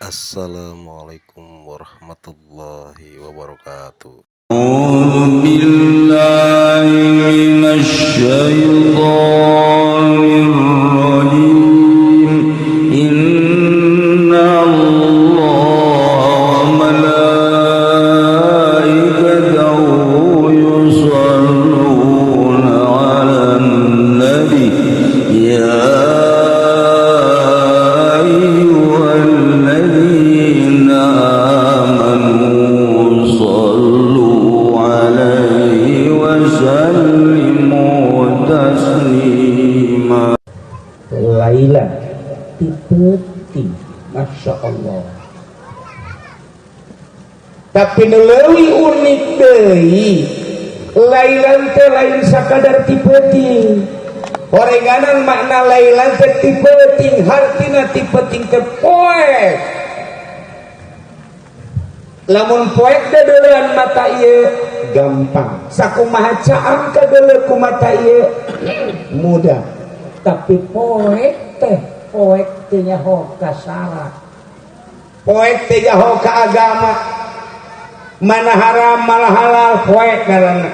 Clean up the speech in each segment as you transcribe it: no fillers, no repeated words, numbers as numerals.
Assalamualaikum warahmatullahi wabarakatuh. أعوذ بالله من الشيطان الرجيم إن الله وملائكته يصلون على النبي يا أيها الذين آمنوا صلوا عليه وسلموا تسليما. Laila tipe Masya Allah. Tapi leuwih unik deui Lailan teh lain sakadar tipe horenganan makna Lailan teh tipe hartina tipe teh poek. Lamun poek dadeulean mata ieu gampang, sakumaha caang kadeuleu ku mata ieu mudah. Tapi poek teh nyaho ka syarat, poek teh nyaho ka agama, mana haram malah halal poek ngaranna,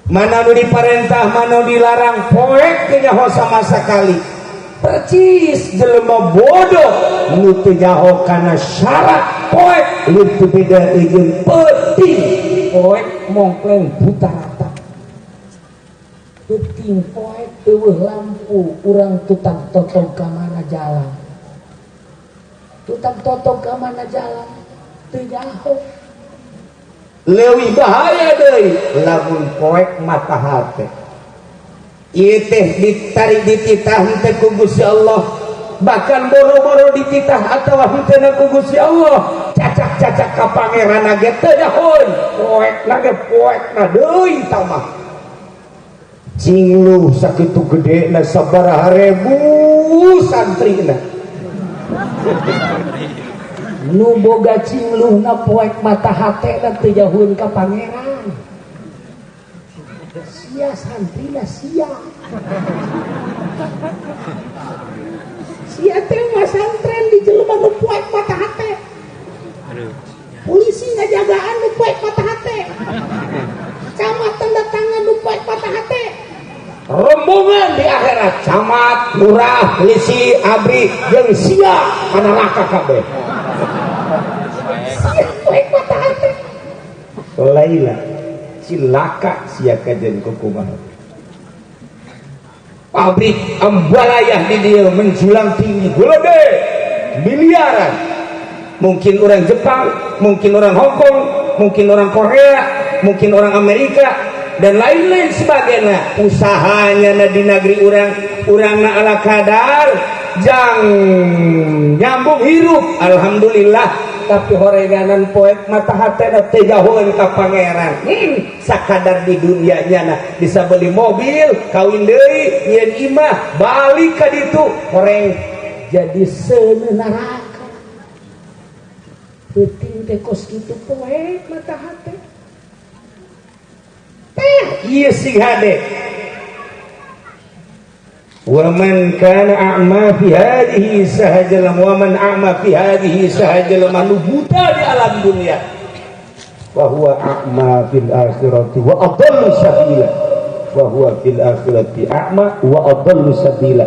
mana nu diparentah mana dilarang poek teh nyaho sama sekali. Percis jelema bodoh nu teu nyaho kana syarat poek leuwih beda jeung penting poek mongkleng buta rata. Penting poek eueuh lampu urang tutang totong ka mana jalan, tutang totong ka mana jalan teu nyaho. Leuwih bahaya deui lamun poek mata hate. Ieu teh ditarik dititah teh ku Gusti Allah, bahkan boro-boro dititah atawa henteu ku Gusti Allah, cacak-cacak ka pangeranna ge teu nyahoeun poekna ge poekna deui tamah. Cingluh sakitu gedena sabaraha ribu santrina nu boga cingluhna poek mata hatena teu nyahoeun ka pangeran. Sia santrina sia teh mah santren di jelema nu poek mata hate, polisi ngajagaan nu poek mata hate, camat tanda tangan nu poek mata hate, rombongan di akhirat camat, lurah, polisi, abri jeung sia kana laka kabeh. Sia poek mata hate. Laila cilaka sia kajen kukumaha. Pabrik ambalayah di dia menjulang tinggi gede miliaran. Mungkin orang Jepang, mungkin orang Hongkong, mungkin orang Korea, mungkin orang Amerika dan lain-lain sebagainya. Usahanya di negeri orang na ala kadar jang nyambung hirup alhamdulillah. Tapi horenganan poek mata hatena teh nyahoeun ka pangeran. Sakadar di dunia nyana bisa beli mobil, kawin deui, nyieun imah, balik ka ditu horeng jadi seuneu neraka. Penting teh kos kitu poek mata hate. Teh ieu sing hade. Waman kana a'ma fi hadhihi sahajalam waman a'ma fi hadhihi sahajalam anu buta di alam dunia wa huwa a'ma fil akhirati wa adallu sabila wa huwa fil akhirati a'ma wa adallu sabila.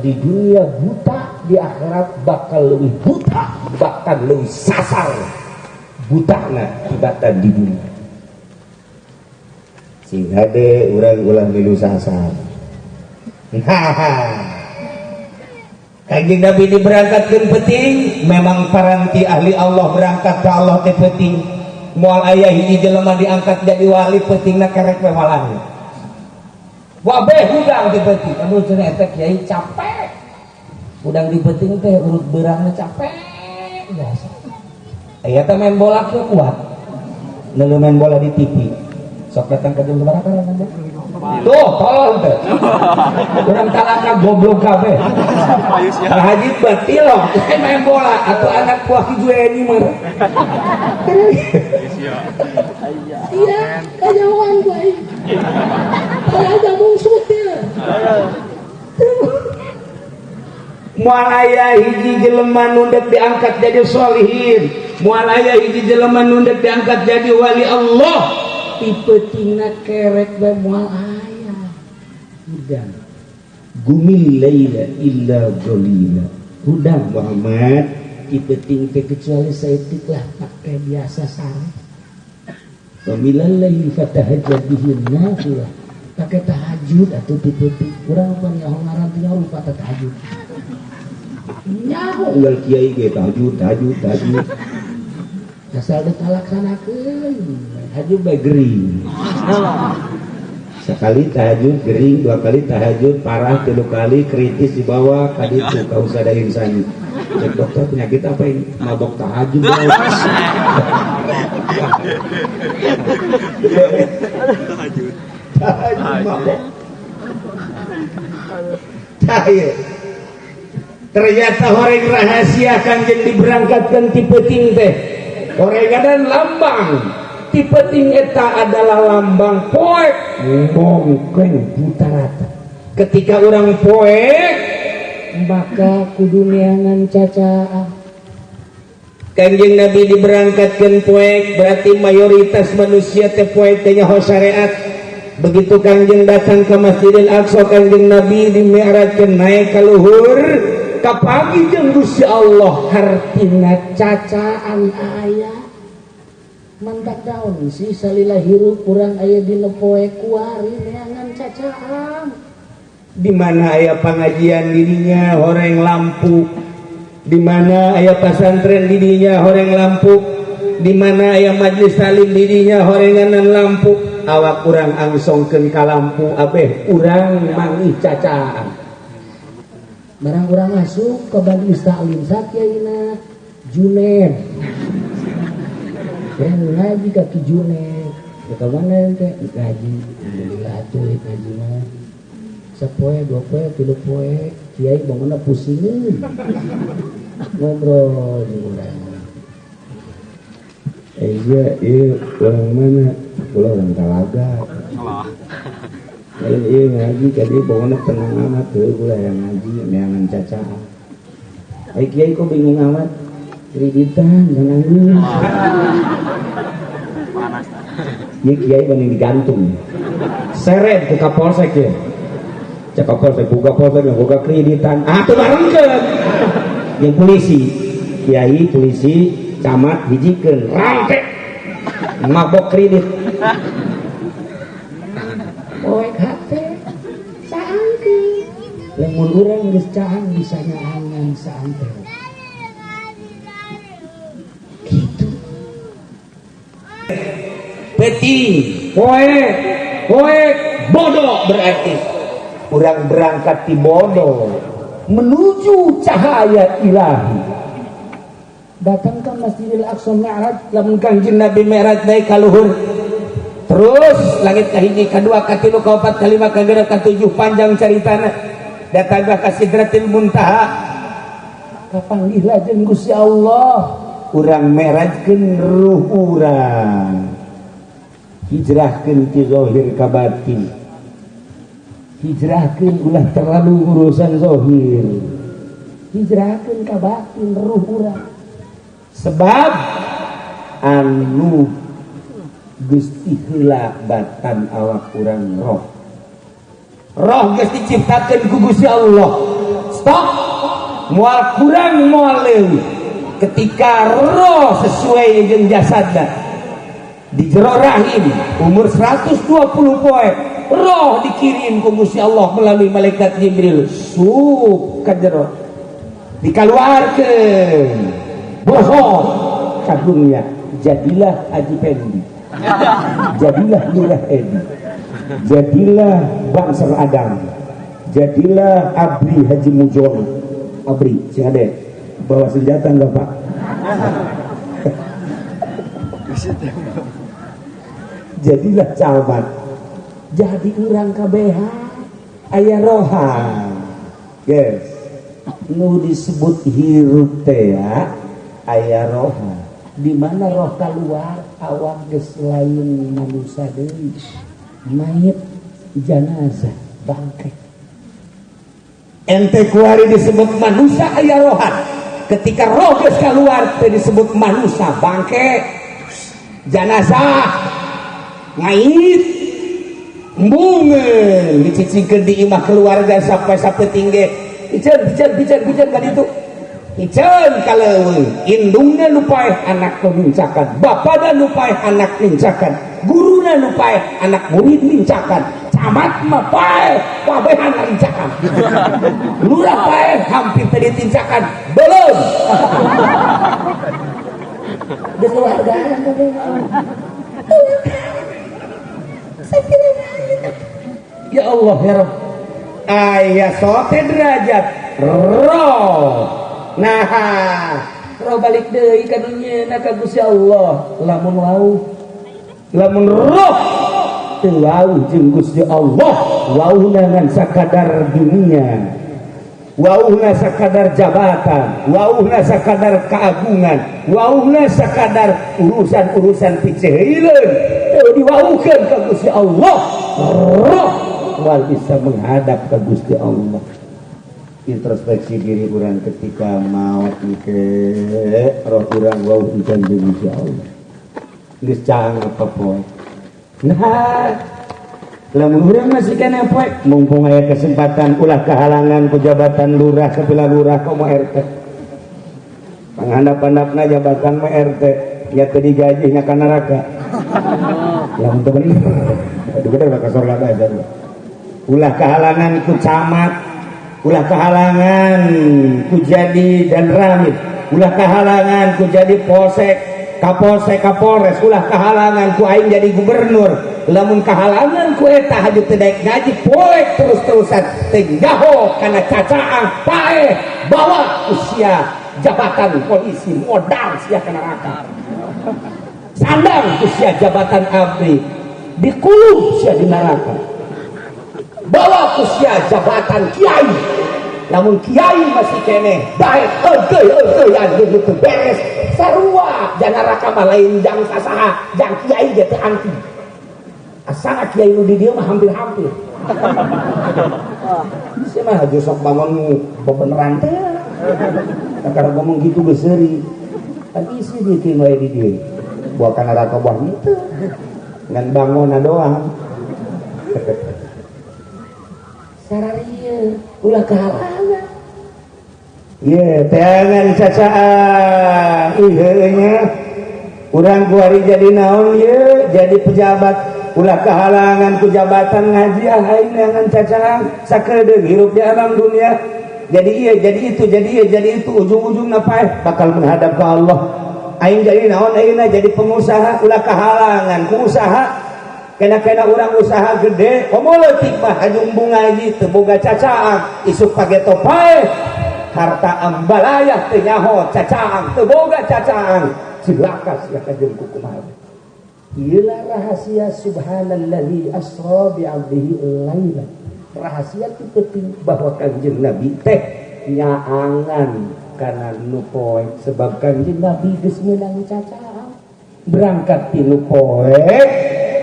Di dunia buta, di akhirat bakal lebih buta, bakal lebih sasar butana tibatan di dunia. Sing hade urang ulah milu sasar. Kanjeng Nabi diberangkatkeun penting, memang paranti ahli Allah berangkat ke Allah teh penting. Moal aya hiji jelema diangkat jadi wali pentingna kerek we walang. Wabeh hudang teh penting, anu cenah eta kiai capek. Hudang di penting teh urut beurangna capek biasa. Aya teh main bola kieu kuat. Neuleuh main bola di TV. Sok datang ka jeung sabaraha kan? Tuh, tolong teh. Urang talaka goblok kabeh. Haji batil loh, main bola atau anak buah Ki Jueni mah. Iya, kajauhan gue. Kalau ada musuhnya. Moal aya hiji jelema nu deuk diangkat jadi sholihin, moal aya hiji jelema nu deuk diangkat jadi wali Allah, tipe-tina kerek bae moal aya. Udang gumil laila illa golila. Udang Muhammad tipe-ting teh kecuali saeutik lah pakai biasa sare. Pamilal lail fatahajjad bihi nafilah. Pakai tahajud atau tipe-ting urang pan nyaho ngaran teh nyaho lupa tahajud. Nyaho unggal kiai ge tahajud. Asal ditalaksanakeun. Tahajud bae gering. Sekali tahajud gering, 2 kali tahajud parah, 3 kali kritis di bawah kaditu ka usada insani. Cek dokter penyakit apa ini? Mabok tahajud. Tahajud mabok. Tahajud. Ternyata horeng rahasia Kangjeng diberangkatkan tipe-ting teh. Horenganan lambang. Tipe-ting eta adalah lambang poek mongkeng putarata. Ketika orang poek maka kudu neangan cacaan. Kanjeng Nabi diberangkatkan poek berarti mayoritas manusia teh poek teh nyaho syariat. Begitu Kanjeng datang ke Masjidil Aqsa, Kanjeng Nabi dimi'rajkeun naik ka luhur ka pagi jeung Gusti Allah hartina cacaan aya. Mantak daun sih salila hirup kurang aya dina poe kuari neangan cacaan. Di mana aya pengajian dirinya horeng lampu, di mana aya pesantren dirinya horeng lampu, di mana aya majelis talim dirinya horenganan lampu. Awak kurang angsongkeun ka lampu abeh urang mangih cacaan. Barang urang masuk ke majelis talim sakiaina Junaid. Ngaji kaki Junaid, ke mana teh ngaji, alhamdulillah atuh ngaji mah. Sapoe, 2 poe, 3 poe, kiai bangunna pusingin. Ngobrol urang. Iya, orang mana? Pulau orang Talaga. Lain iya ngaji, kadi bangunna tenang amat tuh, gula yang ngaji, neangan cacaan. Kiai kok bingung amat? Kreditan, jangan nangis. Ini kiai banding digantung. Seret ke Kapolsek ya. Cek Kapolsek, buka polsek, buka kreditan. Tuh barengkeun. Yang polisi, kiai, polisi, camat, hijikeun, rantek. Mabok kredit. Poek hate, saangkeun. Lamun urang geus caang bisa nyaangan saantero. Peti, poek, bodoh berarti. Urang berangkat di bodoh menuju cahaya ilahi. Datang ke Masjidil Aqsa Mi'raj, lamun Kangjeng Nabi Mi'raj naik ka luhur. Terus langit kahiji, kadua, katilu, kaopat, kalima, kagenep, katujuh panjang caritana. Datang ka Sidratil Muntaha. Kapanggihlah jeung Gusti Allah. Urang mi'rajkeun ruh urang. Hijrahkeun ti zahir ka batin. Hijrahkeun ulah terlalu urusan zahir. Hijrahkeun ka batin ruh urang. Sebab anu Gusti heula batan awak urang roh. Roh geus diciptakeun ku Gusti Allah. Stop. Moal kurang moal leuwih. Ketika roh sesuai jeung jasadna di jero rahim umur 120 poe roh dikirim ku Gusti Allah melalui malaikat Jibril sup ka jero dikaluarkeun bohong ka dunia. Jadilah Haji Pendi, jadilah Lurah Edi, jadilah Bangsar Adam, jadilah Abri Haji Mujoni. Abri sing ade bawa senjata enggak Pak? Jadilah camat, jadi urang kabeha aya rohan. Yes, nu disebut hirup teh ya aya rohan. Di mana roh keluar awak geus lain manusia deui. Mayit jenazah bangkai. ente kuari disebut manusia aya rohan, ketika roh geus keluar teh disebut manusia bangke jenazah ngait embungeun dicicingkeun di imah keluarga sampai sapetingge bican kan itu ican kaleuweung indungna nu paeh anak mincakan bapada nu paeh anak mincakan guruna nu paeh anak murid mincakan camat mah paeh pabehan mincakan lurah paeh hampir tadi tincakan belum di keluarga ya Allah ya Rabb ayah sote derajat roh nah roh balik deui ka dunya ka Gusti Allah lamun roh teu wau jeung Gusti Allah wauna ngan sakadar dunia wauhna sakadar jabatan wauhna sakadar keagungan wauhna sakadar urusan-urusan piceuleun teu diwaukeun ka Gusti Allah roh wal bisa menghadap ke Gusti Allah. Introspeksi diri orang ketika maut ke roh orang wau ikan Gusti Allah geus caang apa poe nah lamun urang masih kana poe mumpung aya kesempatan ulah kehalangan ku jabatan lurah kapila lurah komo RT panghandap-handapna jabatan mah RT ya teu digaji nya ka neraka lamun teu bener aduh bener ka surga aja ulah kehalangan ku camat ulah kehalangan ku jadi dan ramid ulah kehalangan ku jadi polsek kapolsek kapolres ulah kehalangan ku aing jadi gubernur lamun kehalangan ku eta haju teu daek ngaji poek terus-terusan teh gaho kana cacaang paeh bawa usia jabatan polisi modal sia ka neraka sandang usia jabatan abri dikulub sia di neraka bawa usia jabatan kiai namun kiai masih kene baik euy anu teu beres sarua jangan neraka mah lain jang sasaha jang kiai ge teu anti asana kiai nu di dieu mah hampir-hampir sia mah aja sok bangun bebeneran teh karena ngomong gitu beseuri kan isi di teu aya di dieu buah ka neraka buah itu ngan bangunna doang sararieu ulah kehalangan ye teangan cacaan nya urang kuari jadi naon ye jadi pejabat ulah kehalangan ku jabatan ngaji aing neangan cacaan sakedeung hirup di alam dunia jadi ieu jadi itu ujung-ujungna paeh bakal menghadap ke Allah aing jadi naon ayeuna jadi pengusaha ulah kehalangan ku usaha kena orang usaha gede komoleutik mah hajung bunga gitu boga cacaang isuk pageto paeh harta ambalayah teu nyaho cacaang teu boga cacaang cilaka sia ka jeung kumaha ieu rahasia subhanalladzi asra bi 'abdihi laila rahasia itu penting bahwa kanjeng Nabi teh nyaangan kana nu poe sebab kanjeng Nabi geus meunang cacaang berangkat ti nu poe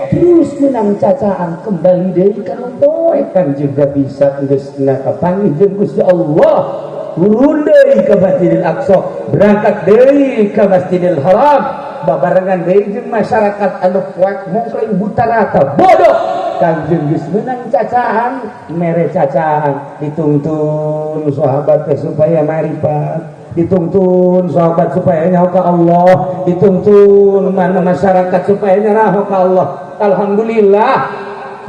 terus menang cacaan kembali dari kana poe kanjeng Nabi sageusna kapanggih jeung Gusti Allah turun deui ka Masjidil Aqsa berangkat deui ka Masjidil Haram babarengan deui jeung masyarakat anu poek mungkring buta rata bodoh kanjeng geus menang cacaan mere cacaan dituntun sahabat teh supaya marifat dituntun sahabat supaya nyaho ka Allah dituntun mana masyarakat supaya nyarah ka Allah. Alhamdulillah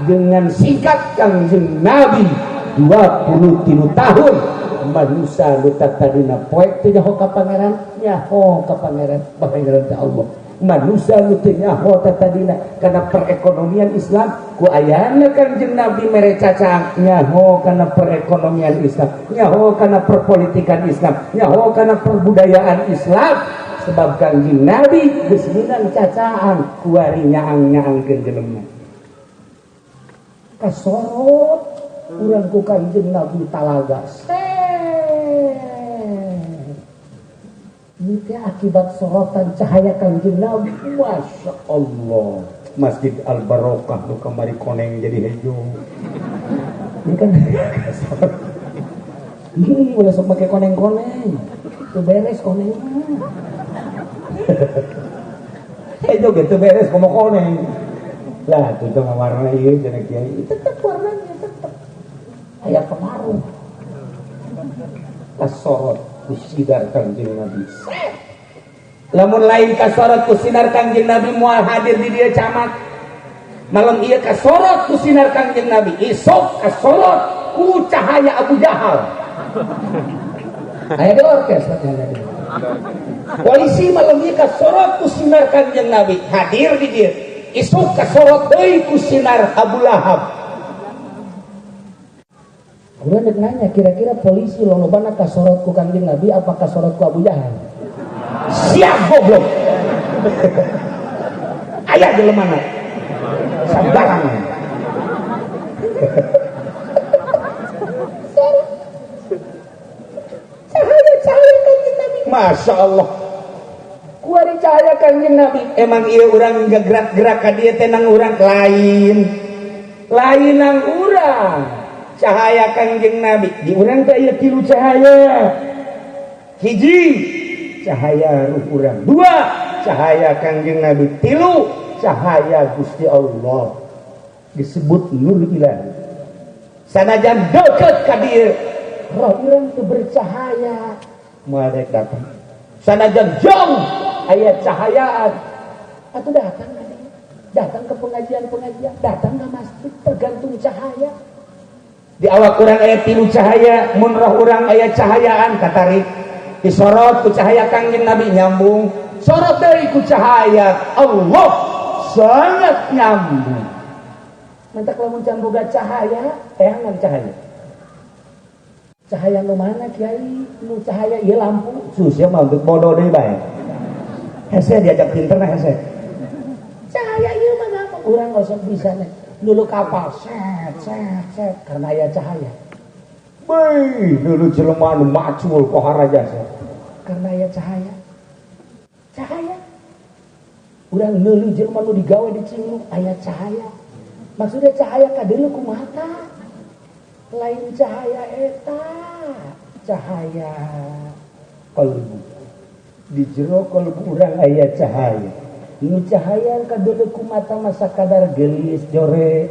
dengan singkat kanjeng Nabi 23 tahun manusia nu tadina poek teh nyaho ka pangeran nyaho ka pangeran teh Allah manusia nu teu nyaho tadina kana perekonomian Islam ku ayana kanjeng Nabi mere cacang nyaho kana perekonomian Islam nyaho kana perpolitikan Islam nyaho kana perbudayaan Islam sebab kanjeng Nabi geus meunang cacaan kuari nyaang-nyaangkeun jelema kasorot urang ku kanjeng Nabi talaga ini akibat sorotan cahaya kanjeng Nabi Masya Allah Masjid Al-Barokah nu kamari koneng jadi hejo ini kan Udah sok pakai koneng-koneng. Itu beres koneng. Itu gitu beres komo koneng. Lah itu warna ieu cenah kiai. Tetep warnanya tetep. Aya pengaruh. Kasorot kusidar Kangjeng Nabi. Lamun lain kasorot kusinar Kangjeng Nabi moal hadir di dia camat. Malam ieu kasorot kusinar Kangjeng Nabi. Isok kasorot ku cahaya Abu Jahal. Aya di orkes katanya. Polisi malam ieu kasorot kusinar Kangjeng Nabi. Hadir di dia. Isuk kasorot deui kusinar Abu Lahab. Udah nanya kira-kira polisi lolobana kasorot ku Kangjeng Nabi apa kasorot ku Abu Jahal? Siap goblok. Aya di lemana. Sabarang. Cahaya Kangjeng Nabi. Masya Allah. Kuari cahaya Kangjeng Nabi. Emang iya orang gerak-gerak ka dieu teh nang urang lain. Lain nang urang. Cahaya Kangjeng Nabi. Di urang teh aya 3 cahaya. Hiji, cahaya ruh urang. 2, cahaya Kangjeng Nabi. 3, cahaya Gusti Allah. Disebut nur ilahi. Sanajan deukeut ka dieu, roh urang teu bercahaya. Moal rek datang. Sanajan jauh aya cahayaan. Atuh datang ka dieu. Datang ke pengajian-pengajian, datang ke masjid, tergantung cahaya. Di awak urang aya 3 cahaya, mun roh urang aya cahayaan katarik. Disorot ku cahaya Kangjeng Nabi nyambung. Sorot deui ku cahaya Allah sangat nyambung. Mantak lamun can boga cahaya, teangan cahaya. Cahaya nu mana kiai? Nu cahaya ieu lampu. Sus ya mah untuk bodoh deui bae. Hese diajak pinter nah hese. Cahaya ieu mah gampang. Urang gosok bisa nih. Dulu kapal set karena aya cahaya. Beuh, dulu jelema nu macul poharaja karena aya cahaya. Cahaya. Urang neuleuh jelema nu digawe di Cinggu aya cahaya. Maksudnya cahaya ka deuleu ku mata. Lain cahaya eta, cahaya kalbu. Di jero kalbu urang aya cahaya. Nu cahaya ka deuleu ku mata mah sakadar geulis jore,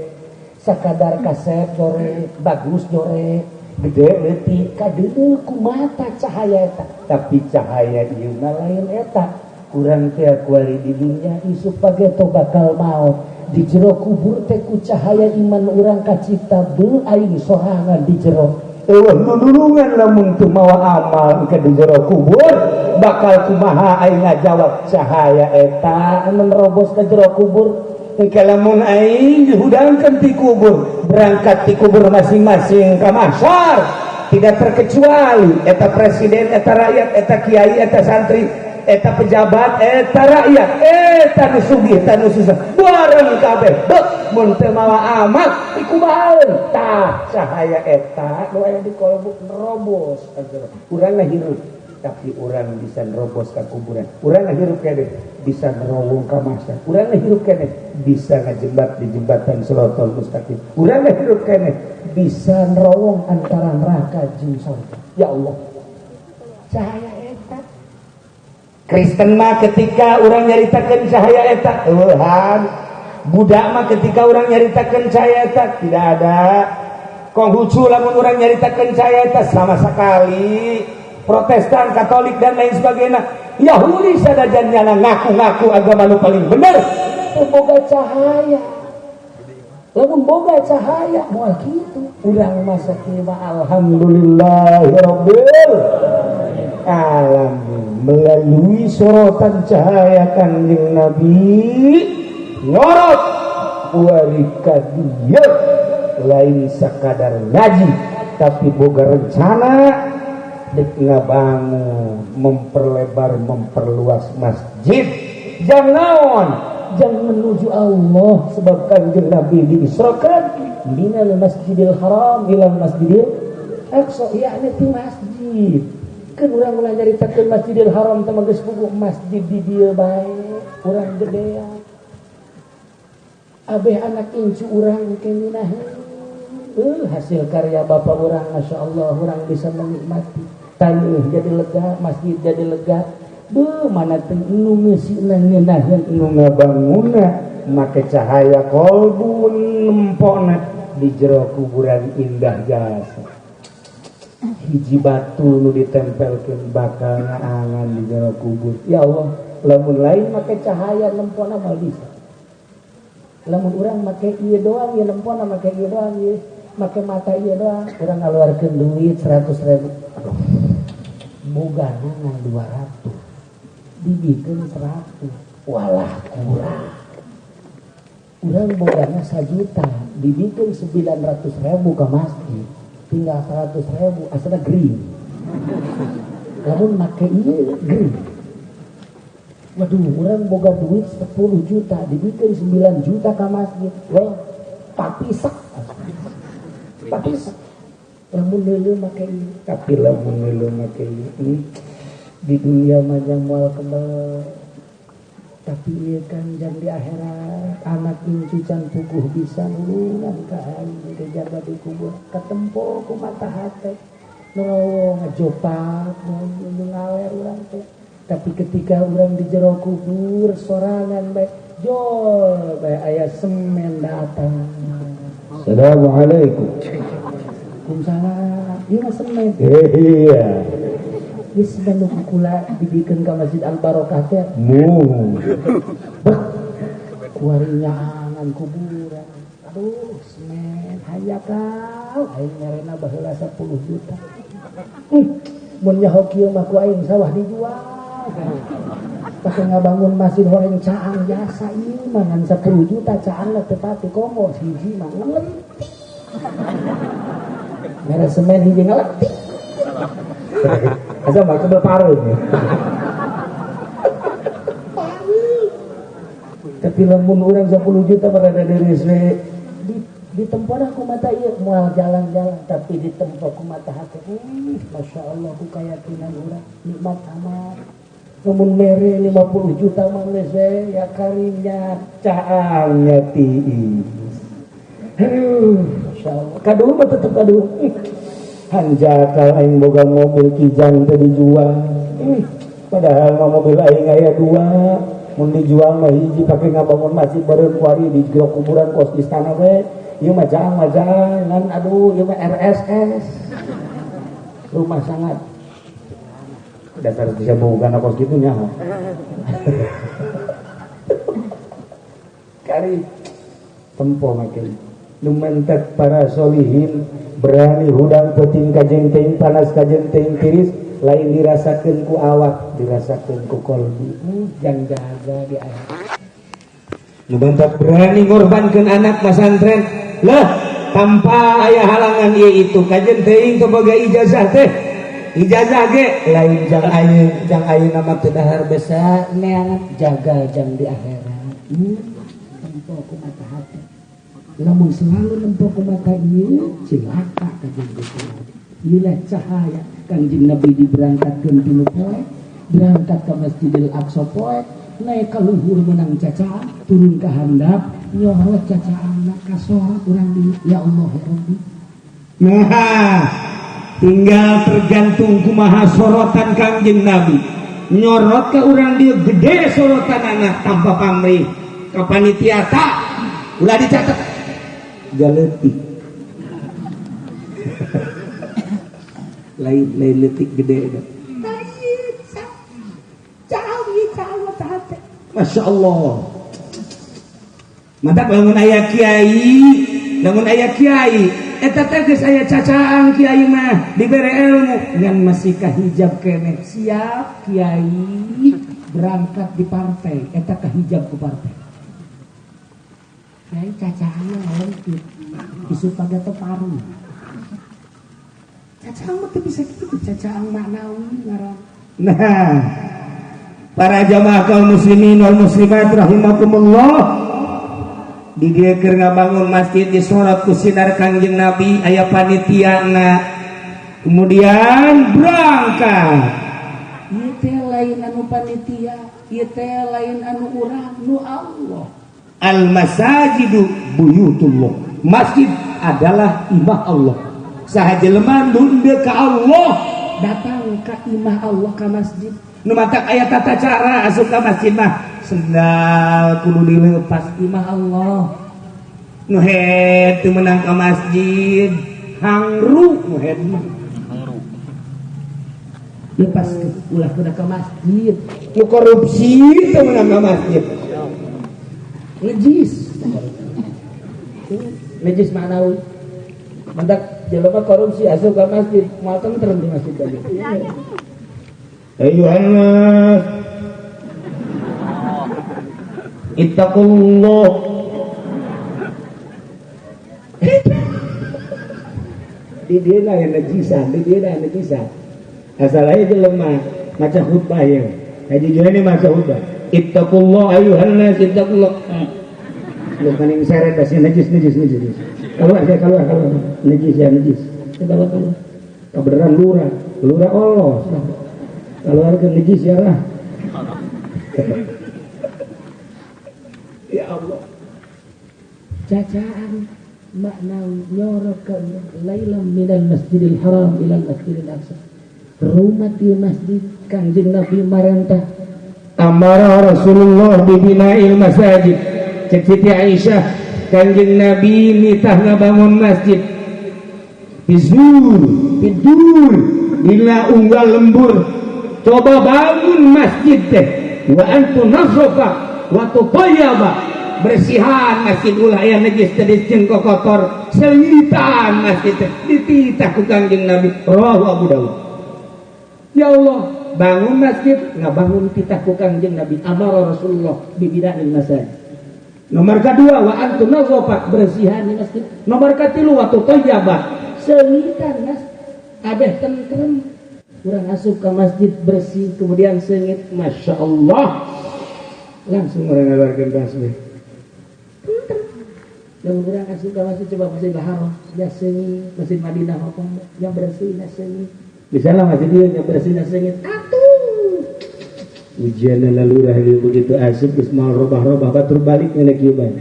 sakadar kasep jore, bagus jore, gede leutik ka deuleu ku mata cahaya eta. Tapi cahaya ieu na lain eta. Urang teh kuari di dunya isu pageto bakal maot. Di jero kubur teh ku cahaya iman urang kacipta beuh aing sorangan di jero. Eueuh nulungan lamun teu mawa amal ke di jero kubur bakal kumaha aing ngajawab cahaya eta anu nerobos ka jero kubur. Engke lamun aing dihudangkeun ti kubur, berangkat ti kubur masing-masing ka mahsyar, tidak terkecuali eta presiden, eta rakyat, eta kiai, eta santri, eta pejabat, eta rakyat, eta nu sugih, eta nu susah, bareng kabeh. Beuh mun teu mawa amal ikumahaeun tah cahaya eta nu aya di kalbu nerobos ka jero. Urang hirup tapi urang bisa nerobos ka kuburan. Urang hirup keneh bisa nerowong ka mahsyar. Urang hirup keneh bisa ngajembat di jembatan Shiratal Mustaqim. Urang hirup keneh bisa nerowong antara neraka jeung surga. Ya Allah. Cahaya eta. Kristen mah ketika urang nyaritakeun cahaya eta, eueuhan. Budak mah ketika urang nyaritakeun cahaya eta tidak ada. Konghucu lamun urang nyaritakeun cahaya eta sama sekali. Protestan, Katolik dan lain sebagainya, Yahudi sadajannya ngaku-ngaku agama nu paling bener, boga cahaya. Lamun boga cahaya moal kitu, urang masa kieu alhamdulillahirabbil alamin. Melalui sorotan cahaya Kangjeng Nabi ngorot kuari ka dieu lain sakadar ngaji tapi boga rencana dek ngabangun, memperlebar, memperluas masjid. Jangan menuju Allah sebab Kangjeng Nabi diisrakan minal masjidil haram ilal masjidil aqsa, yakni ti masjid. Keun urang ulah nyaritakeun masjidil haram teh mah geus puguh masjid di dieu bae, urang gedean. Abeh anak incu urang keneh hasil karya bapak orang, masya Allah, orang bisa menikmati. Tanah jadi lega, masjid jadi lega. Mana teh nu ngeusina ngeunaheun nu ngabangunna make cahaya kolbun nempona di jero kuburan indah jasa. Hiji batu nu ditempelkeun bakal ngaangan di jero kubur. Ya Allah, lamun lain make cahaya nempona mal bisa. Lamun urang make ieu doang ya nempona make ieu doang ye. Make mata ieu doang, urang ngaluarkeun duit 100.000. Aduh. Bogana ngan 200. Dibikin 100, walah kurang. Urang bogana 1 juta, dibikin 900.000 ke masjid, tinggal 100.000, asana green. Lamun make ieu green. Waduh, urang boga duit 10 juta, dibikin 9 juta ke masjid. Wah, papisak. Papisak. Lamun neuleuh make ieu, tapi lamun neuleuh make ieu. Di dunia majang mual kembal, tapi ieu kan jang di akhirat anak incucan puguh bisa nulungan ka aing dijaga di kubur katempo ku mata hate nu ngajopak nu ngaler urang teh. Tapi ketika urang di jero kubur sorangan bae jol bae aya semen datang. Assalamualaikum. Waalaikumsalam. Ieu mah semen. Iya. Geus bandung kula dibikeun ka Masjid Al Barokah teh. Kuari nyaangan kuburan. Aduh, semen hayang kau aing merena baheula 10 juta. Mun nyaho kieu mah ku aing sawah dijual. Pake ngabangun masjid horeng caang jasa ieu mah ngan 10 juta caangna teu pati komo hiji mah ngeletik. Mere semen hiji ngeletik. Asa mah kebel parut ya. Tapi lamun urang 10 juta berada di reswe di tempat aku mata ieu moal jalan-jalan tapi di tempat aku mata hati. Masya Allah ku keyakinan urang nikmat amat. Lamun mere 50 juta mah reswe ya karinya caangnya tiis. Masya Allah. Kadu mah tetep kadu. Hanjakal aing boga mobil kijang teh dijual. Padahal mah mobil aing aya 2, mun dijual mah hiji pake ngabangun masjid bareng kuari di jero kuburan kos istana we. Ieu mah jang ngan aduh ieu mah RSS. Rumah sangat. Dasar bisa bukan kos kitu nya. Kari tempo make. Nu mentek para solihin berani hudang peuting kajengteng panas kajengteng tiris lain dirasakeun ku awak dirasakeun ku qalbi jang jaga di akhirat. Nu bantak berani ngorbankeun anak pesantren lah tanpa aya halangan ieu itu kajengteng teu boga ijazah teh ijazah ge lain jang ayeuna mah teu dahar besa neangan jaga jang di akhirat. Tempo ku mata hati lamun selalu nempo ku mata ieu cilaka ka jeung Gusti. Ieu cahaya Kanjeng Nabi diberangkatkeun dinu poe, berangkat ka Masjidil Aqsa poe, naik ka luhur meunang caca, turun ka handap, nyohot cacaanna ka sorak urang di ya Allah ya Rabbi. Nah, tinggal tergantung kumaha sorotan Kanjeng Nabi. Nyorot ka urang dieu gede sorotan anak tanpa pamrih. Ka panitia tak ulah dicatet galetik lain letik gede dah. Masya Allah. Mantap lamun aya kiai, eta teh geus aya cacaang kiai mah dibere ilmu ngan masih kahijab keneh. Siap kiai berangkat di partai, eta kahijab ku partai. Kiai cacaangna leutik, isu pada teu paru. Cacaang mah teu bisa kitu, cacaang maknawi ngaran. Nah, para jamaah kaum muslimin wal muslimat rahimakumullah, di dieu keur ngabangun masjid disorot ku sinar Kangjeng Nabi aya panitiana. Kemudian berangkat. Ieu teh lain anu panitia, ieu teh lain anu urang, nu Allah. Al masajidu buyutullah. Masjid adalah imah Allah. Saha jelema nundeuh ka Allah datang ka imah Allah ka masjid. Nu matak aya tata cara asup ka masjid mah sendal kudu dilepas imah Allah. Nu head teu meunang ka masjid hangru nu head mah. Lepas ulah kuda ka masjid. Nu korupsi teu meunang ka masjid. Najis manawi. Mandak jelema korupsi asup ka masjid, moal tentrem di masjid tadi. Ayuhan nas ittaqullah. Di dia lah yang najisan, di dia lah yang najisan. Asalnya jelema maca khutbah ya. Haji jual ini maca khutbah. Ittaqullah ayuhan nas ittaqullah. Lu paling seret kasih najis. Keluar najis ya najis. Keluar. Kebenaran lurah Allah. Keluar ke najis ya lah. Ya Allah. Cacaan makna nyorokan lailam minal masjidil haram ilal masjidil aqsa. Rumah di masjid Kanjeng Nabi marantah amara Rasulullah bibina'il masajid. Cek Siti Aisyah Kanjeng Nabi nitah ngabangun masjid tidur bila unggal lembur coba bangun masjid teh wa antu nasofa wa tutayaba bersihan masjid ulah aya najis teh jeung kotor selitan masjid teh dititah ku Kanjeng Nabi rawahu Abu Dawud. Ya Allah bangun masjid ngabangun titah ku Kanjeng Nabi amara Rasulullah bibina'il masajid. Nomor kedua wa antu nasofa bersihan di masjid. Nomor ketilu wa tutayaba selitan mas abeh tentrem kurang asup ke masjid bersih kemudian sengit masya Allah langsung orang ngaluarkeun tasbih tentrem dan kurang asup ke masjid coba Masjidil Haram ya sengit Masjid Madinah apa yang bersih na sengit bisa lah masjid dia yang bersih na sengit atuh ujian lalu rahil begitu asup geus mal robah-robah batur balik ngena kieu bae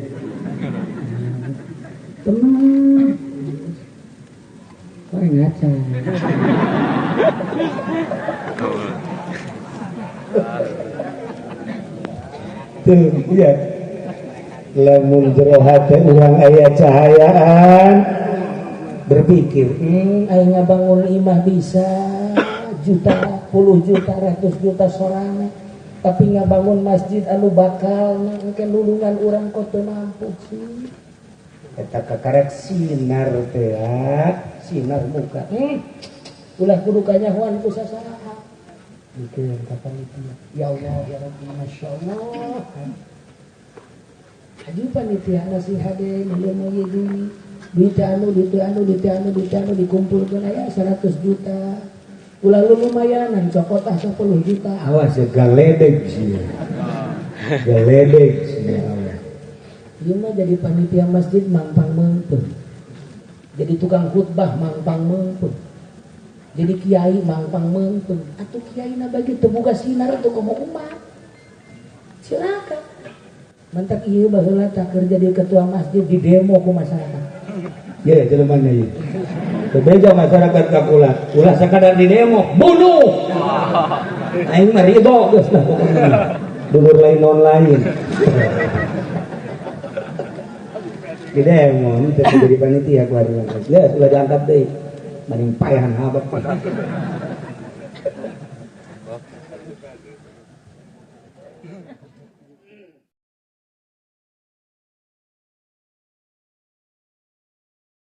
tenang kok ngaca tuh ya lamun jero hate urang aya cahayaan berpikir aya ngabangun imah bisa juta, puluh juta, ratus juta sorangan tapi ngabangun masjid anu bakal mungkin lulungan urang kok teu mampu sih eta kakarek sinar teh sinar muka ulah kudu kanyahoan ku sasaha mikir kapan itu ya Allah ya Rabbi masya Allah haji panitia nasi hade dia mau jadi duit anu dikumpulkan aya 100 juta ulah lu lumayanan cokotah 10 juta awas ya galedeg sih galedeg sih dia mah jadi panitia masjid mangpang mengpun jadi tukang khutbah mangpang mengpun jadi kiai mangpang mengpun atuh kiai na bagi tebuga sinar untuk komo umat silakan mantak ieu baheula tak kerja di ketua masjid di demo ku masyarakat ya jelemana ieu bebeja masyarakat kakula ulah sakadar di demo bunuh aing mah ridho geus lah pokona dulur lain non lain di demo nu teh jadi panitia ku hari ya sudah diangkat deui banding paehan habat